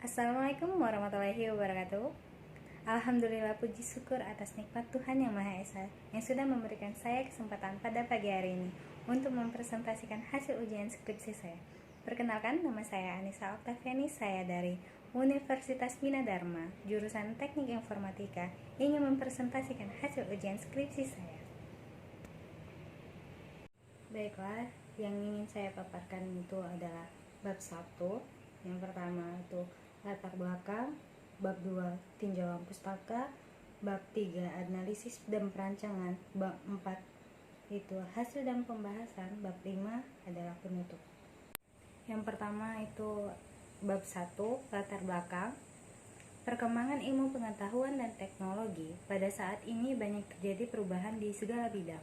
Assalamualaikum warahmatullahi wabarakatuh. Alhamdulillah, puji syukur atas nikmat Tuhan Yang Maha Esa yang sudah memberikan saya kesempatan pada pagi hari ini untuk mempresentasikan hasil ujian skripsi saya. Perkenalkan, nama saya Anissa Oktaviani, saya dari Universitas Bina Dharma, jurusan Teknik Informatika, ingin mempresentasikan hasil ujian skripsi saya. Baiklah, yang ingin saya paparkan itu adalah bab 1. Yang pertama itu latar belakang, bab 2 tinjauan pustaka, bab 3 analisis dan perancangan, bab 4 itu hasil dan pembahasan, bab 5 adalah penutup. Yang pertama itu bab 1 latar belakang. Perkembangan ilmu pengetahuan dan teknologi pada saat ini banyak terjadi perubahan di segala bidang.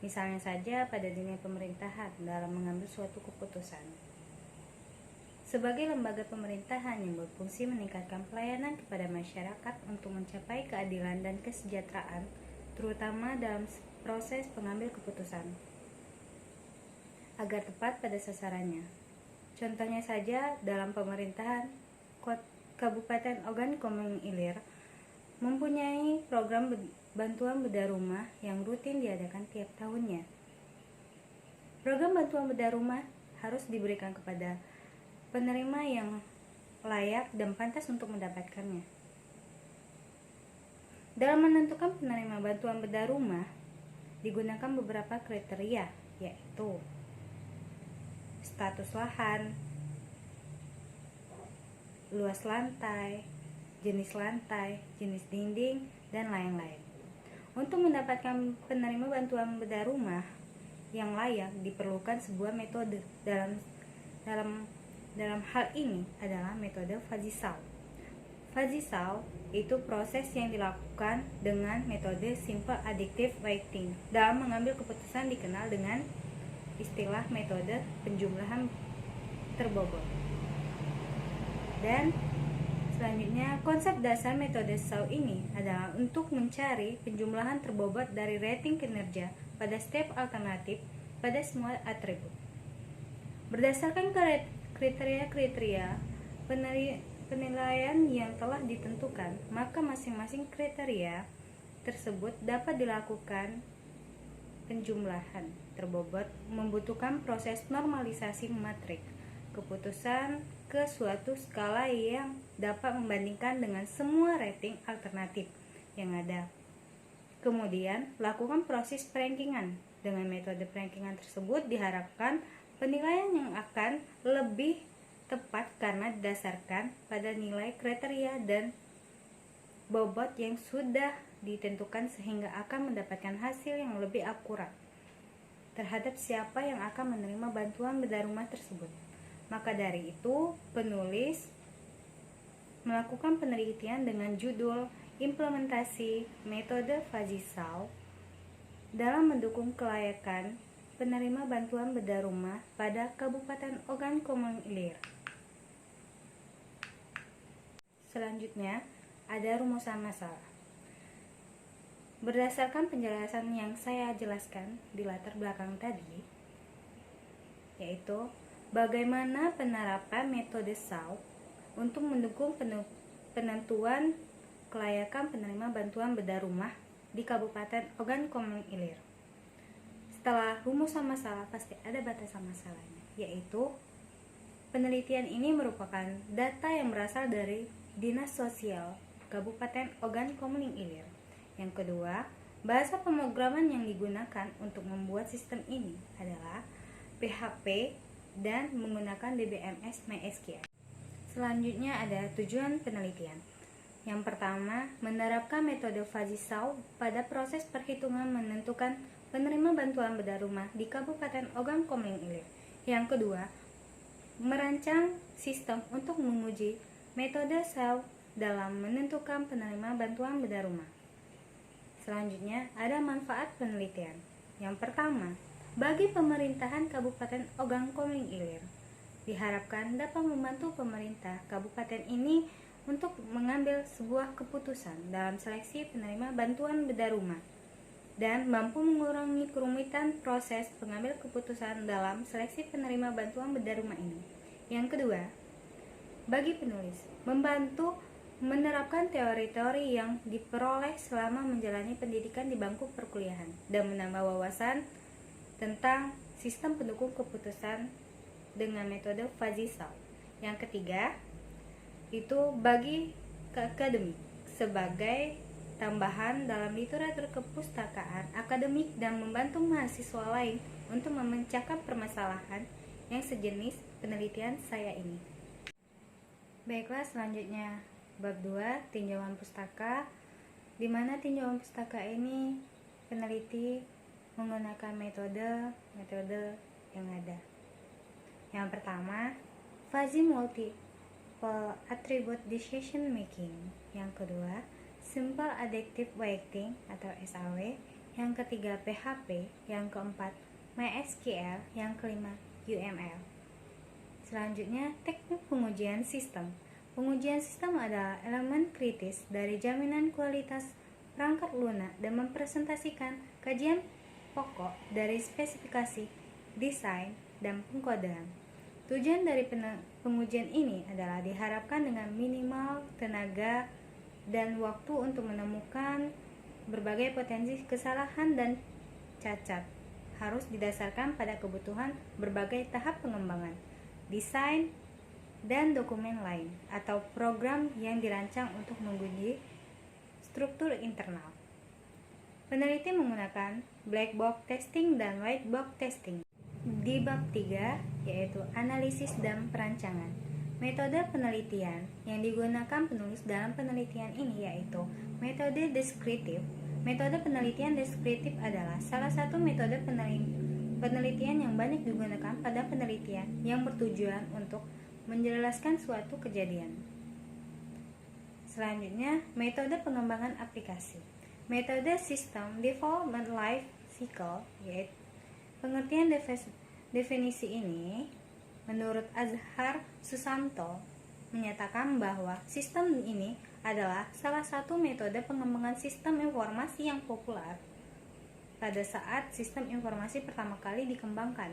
Misalnya saja pada dunia pemerintahan dalam mengambil suatu keputusan. Sebagai lembaga pemerintahan yang berfungsi meningkatkan pelayanan kepada masyarakat untuk mencapai keadilan dan kesejahteraan, terutama dalam proses pengambil keputusan, agar tepat pada sasarannya. Contohnya saja dalam pemerintahan Kabupaten Ogan Komering Ilir mempunyai program bantuan bedah rumah yang rutin diadakan tiap tahunnya. Program bantuan bedah rumah harus diberikan kepada penerima yang layak dan pantas untuk mendapatkannya. Dalam menentukan penerima bantuan bedah rumah, digunakan beberapa kriteria, yaitu status lahan, luas lantai, jenis dinding, dan lain-lain. Untuk mendapatkan penerima bantuan bedah rumah yang layak diperlukan sebuah metode. Dalam hal ini adalah metode Fajisal. Fajisal itu proses yang dilakukan dengan metode simple additive weighting. Dalam mengambil keputusan dikenal dengan istilah metode penjumlahan terbobot. Dan selanjutnya, konsep dasar metode SAW ini adalah untuk mencari penjumlahan terbobot dari rating kinerja pada setiap alternatif pada semua atribut. Berdasarkan kriteria penilaian yang telah ditentukan, maka masing-masing kriteria tersebut dapat dilakukan penjumlahan terbobot membutuhkan proses normalisasi matrik keputusan ke suatu skala yang dapat membandingkan dengan semua rating alternatif yang ada. Kemudian, lakukan proses perankingan. Dengan metode perankingan tersebut diharapkan penilaian yang akan lebih tepat karena didasarkan pada nilai kriteria dan bobot yang sudah ditentukan sehingga akan mendapatkan hasil yang lebih akurat terhadap siapa yang akan menerima bantuan bedah rumah tersebut. Maka dari itu, penulis melakukan penelitian dengan judul Implementasi Metode Fajisal dalam mendukung kelayakan penerima bantuan bedah rumah pada Kabupaten Ogan Komering Ilir. Selanjutnya, ada rumusan masalah. Berdasarkan penjelasan yang saya jelaskan di latar belakang tadi, yaitu bagaimana penerapan metode SAW untuk mendukung penentuan kelayakan penerima bantuan bedah rumah di Kabupaten Ogan Komering Ilir. Setelah rumusan masalah, pasti ada batasan masalahnya, yaitu penelitian ini merupakan data yang berasal dari Dinas Sosial Kabupaten Ogan Komering Ilir. Yang kedua, bahasa pemrograman yang digunakan untuk membuat sistem ini adalah PHP dan menggunakan DBMS MySQL. Selanjutnya ada tujuan penelitian. Yang pertama, menerapkan metode Fajisal pada proses perhitungan menentukan penerima bantuan bedah rumah di Kabupaten Ogan Komering Ilir. Yang kedua, merancang sistem untuk menguji metode SAW dalam menentukan penerima bantuan bedah rumah. Selanjutnya, ada manfaat penelitian. Yang pertama, bagi pemerintahan Kabupaten Ogan Komering Ilir, diharapkan dapat membantu pemerintah kabupaten ini untuk mengambil sebuah keputusan dalam seleksi penerima bantuan bedah rumah dan mampu mengurangi kerumitan proses pengambil keputusan dalam seleksi penerima bantuan bedah rumah ini. Yang kedua, bagi penulis, membantu menerapkan teori-teori yang diperoleh selama menjalani pendidikan di bangku perkuliahan dan menambah wawasan tentang sistem pendukung keputusan dengan metode Fuzzy Saw. Yang ketiga, itu bagi ke akademik sebagai tambahan dalam literatur kepustakaan akademik dan membantu mahasiswa lain untuk memecahkan permasalahan yang sejenis penelitian saya ini. Baiklah, selanjutnya bab 2, tinjauan pustaka, di mana tinjauan pustaka ini peneliti menggunakan metode yang ada. Yang pertama, fuzzy multiple attribute decision making. Yang kedua, simple adaptive weighting atau SAW. Yang ketiga, PHP. Yang keempat, MySQL. Yang kelima, UML. Selanjutnya, teknik pengujian sistem. Pengujian sistem adalah elemen kritis dari jaminan kualitas perangkat lunak dan mempresentasikan kajian pokok dari spesifikasi, desain, dan pengkodean. Tujuan dari pengujian ini adalah diharapkan dengan minimal tenaga dan waktu untuk menemukan berbagai potensi kesalahan dan cacat. Harus didasarkan pada kebutuhan berbagai tahap pengembangan, desain, dan dokumen lain atau program yang dirancang untuk menguji struktur internal. Peneliti menggunakan black box testing dan white box testing. Di bab 3, yaitu analisis dan perancangan. Metode penelitian yang digunakan penulis dalam penelitian ini yaitu metode deskriptif. Metode penelitian deskriptif adalah salah satu metode penelitian yang banyak digunakan pada penelitian yang bertujuan untuk menjelaskan suatu kejadian. Selanjutnya, metode pengembangan aplikasi. Metode System Development Life Cycle, yaitu pengertian definisi ini menurut Azhar Susanto menyatakan bahwa sistem ini adalah salah satu metode pengembangan sistem informasi yang populer pada saat sistem informasi pertama kali dikembangkan.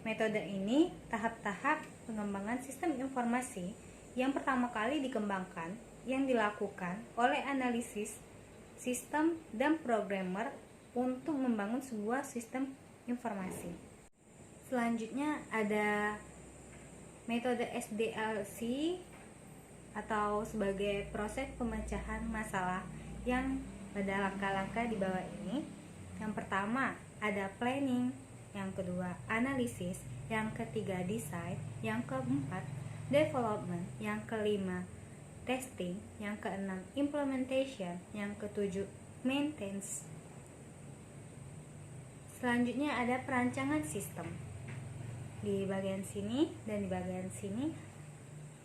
Metode ini tahap-tahap pengembangan sistem informasi yang pertama kali dikembangkan yang dilakukan oleh analisis sistem dan programmer untuk membangun sebuah sistem informasi. Selanjutnya ada metode SDLC atau sebagai proses pemecahan masalah yang pada langkah-langkah di bawah ini. Yang pertama ada planning, yang kedua analisis, yang ketiga design, yang keempat development, yang kelima testing, yang keenam implementation, yang ketujuh maintenance. Selanjutnya ada perancangan sistem. Di bagian sini dan di bagian sini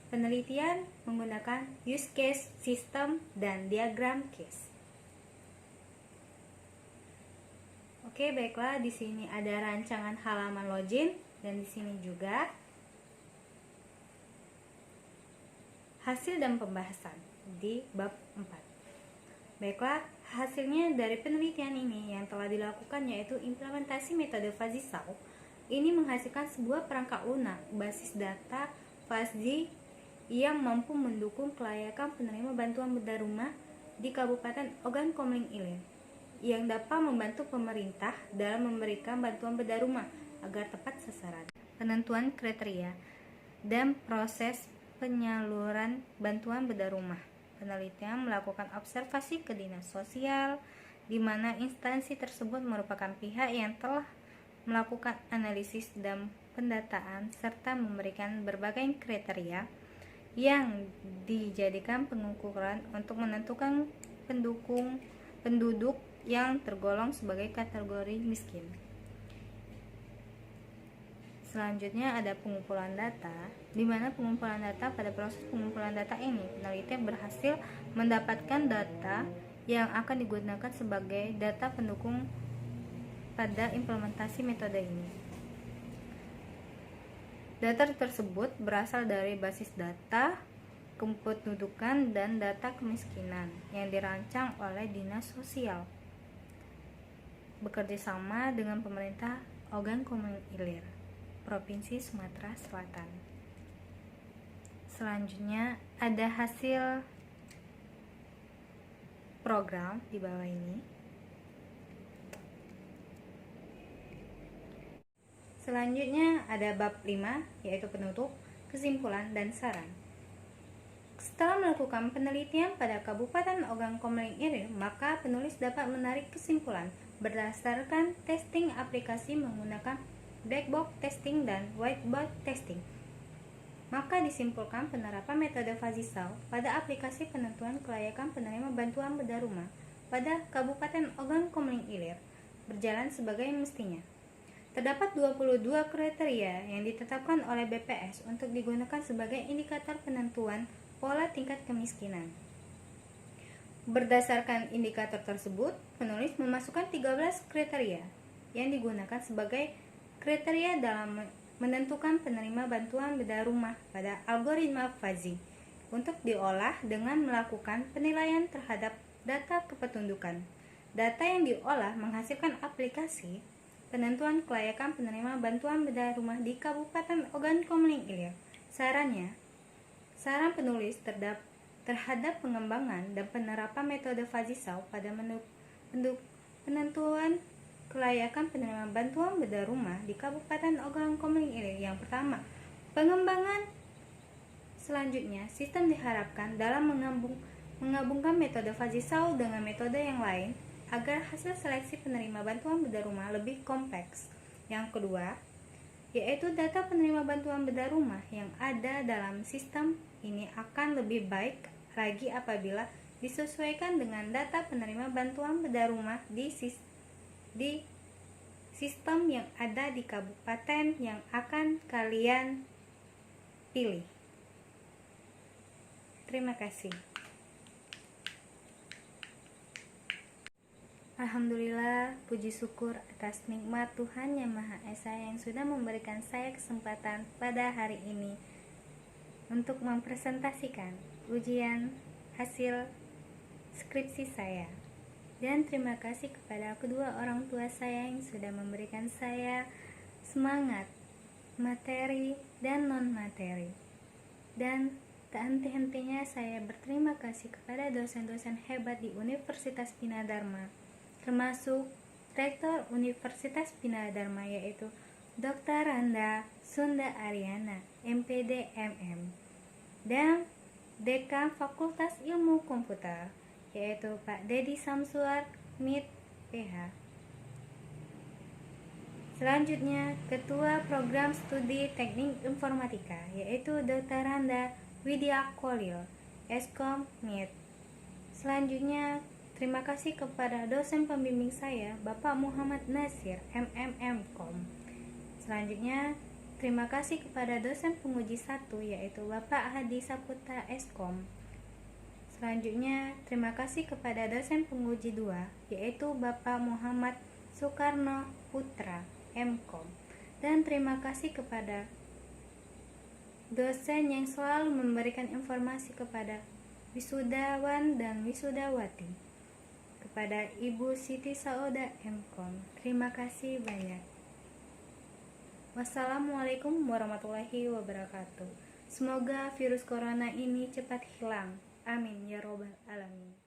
penelitian menggunakan use case, system, dan diagram case. Oke, baiklah, di sini ada rancangan halaman login dan di sini juga hasil dan pembahasan di bab 4. Baiklah, hasilnya dari penelitian ini yang telah dilakukan yaitu implementasi metode Fuzzy Saw. Ini menghasilkan sebuah perangkat lunak basis data fuzzy yang mampu mendukung kelayakan penerima bantuan bedah rumah di Kabupaten Ogan Komering Ilir, yang dapat membantu pemerintah dalam memberikan bantuan bedah rumah agar tepat sasaran. Penentuan kriteria dan proses penyaluran bantuan bedah rumah. Penelitian melakukan observasi ke dinas sosial, di mana instansi tersebut merupakan pihak yang telah melakukan analisis dan pendataan serta memberikan berbagai kriteria yang dijadikan pengukuran untuk menentukan penduduk yang tergolong sebagai kategori miskin. Selanjutnya ada pengumpulan data, di mana pengumpulan data pada proses pengumpulan data ini peneliti berhasil mendapatkan data yang akan digunakan sebagai data pendukung pada implementasi metode ini. Data tersebut berasal dari basis data kependudukan dan data kemiskinan yang dirancang oleh Dinas Sosial bekerja sama dengan pemerintah Ogan Komering Ilir, Provinsi Sumatera Selatan. Selanjutnya ada hasil program di bawah ini. Selanjutnya ada bab 5, yaitu penutup, kesimpulan, dan saran. Setelah melakukan penelitian pada Kabupaten Ogan Komering Ilir, maka penulis dapat menarik kesimpulan berdasarkan testing aplikasi menggunakan black box testing dan white box testing. Maka disimpulkan penerapan metode Fazisau pada aplikasi penentuan kelayakan penerima bantuan bedah rumah pada Kabupaten Ogan Komering Ilir berjalan sebagai mestinya. Terdapat 22 kriteria yang ditetapkan oleh BPS untuk digunakan sebagai indikator penentuan pola tingkat kemiskinan. Berdasarkan indikator tersebut, penulis memasukkan 13 kriteria yang digunakan sebagai kriteria dalam menentukan penerima bantuan bedah rumah pada algoritma Fazi untuk diolah dengan melakukan penilaian terhadap data kependudukan. Data yang diolah menghasilkan aplikasi penentuan kelayakan penerima bantuan bedah rumah di Kabupaten Ogan Komering Ilir. Saran penulis terhadap pengembangan dan penerapan metode Fazisau pada penentuan kelayakan penerima bantuan bedah rumah di Kabupaten Ogan Komering Ilir. Yang pertama, pengembangan. Selanjutnya, sistem diharapkan dalam menggabungkan metode Fazisau dengan metode yang lain agar hasil seleksi penerima bantuan bedah rumah lebih kompleks. Yang kedua, yaitu data penerima bantuan bedah rumah yang ada dalam sistem ini akan lebih baik lagi apabila disesuaikan dengan data penerima bantuan bedah rumah di sistem yang ada di kabupaten yang akan kalian pilih. Terima kasih. Alhamdulillah, puji syukur atas nikmat Tuhan Yang Maha Esa yang sudah memberikan saya kesempatan pada hari ini untuk mempresentasikan ujian hasil skripsi saya. Dan terima kasih kepada kedua orang tua saya yang sudah memberikan saya semangat materi dan non-materi. Dan tak henti-hentinya saya berterima kasih kepada dosen-dosen hebat di Universitas Bina Dharma, termasuk Rektor Universitas Bina Dharma yaitu Dr. Randa Sunda Ariana, MPD MM, dan Dekan Fakultas Ilmu Komputer yaitu Pak Dedi Samsuar, MIT, PH. Selanjutnya, Ketua Program Studi Teknik Informatika yaitu Dr. Randa Widya Kolil, Eskom, MIT. Selanjutnya, terima kasih kepada dosen pembimbing saya, Bapak Muhammad Nasir, MMM.Com. Selanjutnya, terima kasih kepada dosen penguji 1 yaitu Bapak Hadi Saputra, Eskom. Selanjutnya, terima kasih kepada dosen penguji 2 yaitu Bapak Muhammad Soekarno Putra, M.Com. Dan terima kasih kepada dosen yang selalu memberikan informasi kepada wisudawan dan wisudawati, kepada Ibu Siti Sauda, M.Com. Terima kasih banyak. Wassalamualaikum warahmatullahi wabarakatuh. Semoga virus corona ini cepat hilang. Amin ya robbal alamin.